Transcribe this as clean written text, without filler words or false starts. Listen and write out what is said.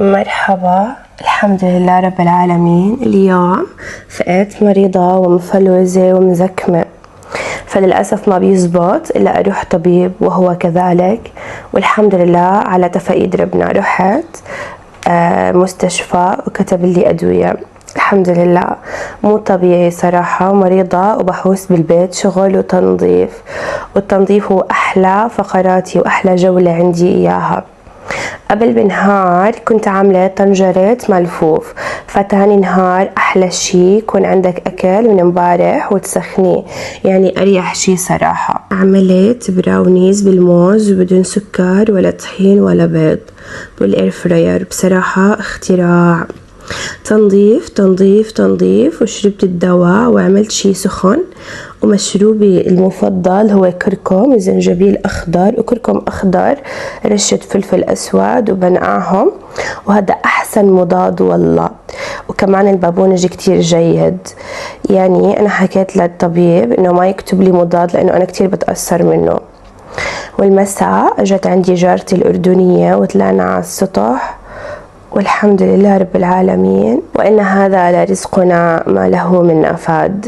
مرحبا، الحمد لله رب العالمين. اليوم فقت مريضة ومفلوزة ومزكمة، فللأسف ما بيزبط إلا أروح طبيب وهو كذلك، والحمد لله على تفايد ربنا. رحت مستشفى وكتب لي أدوية، الحمد لله. مو طبيعي صراحة، مريضة وبحوس بالبيت شغل وتنظيف، والتنظيف هو أحلى فقراتي وأحلى جولة عندي إياها. قبل بنهار كنت عاملة طنجرة ملفوف، فتاني نهار أحلى شي يكون عندك أكل من مبارح وتسخنيه، يعني أريح شي صراحة. عملت براونيز بالموز وبدون سكر ولا طحين ولا بيض بالاير فراير، بصراحة اختراع. تنظيف تنظيف تنظيف، وشربت الدواء وعملت شي سخن. ومشروبي المفضل هو كركم وزنجبيل أخضر وكركم أخضر، رشة فلفل أسود وبنقعهم، وهذا أحسن مضاد والله. وكمان البابونج كتير جيد، يعني أنا حكيت للطبيب إنه ما يكتب لي مضاد لأنه أنا كتير بتأثر منه. والمساء أجت عندي جارتي الأردنية وطلعنا على السطح، والحمد لله رب العالمين، وإن هذا لرزقنا ما له من نفاد.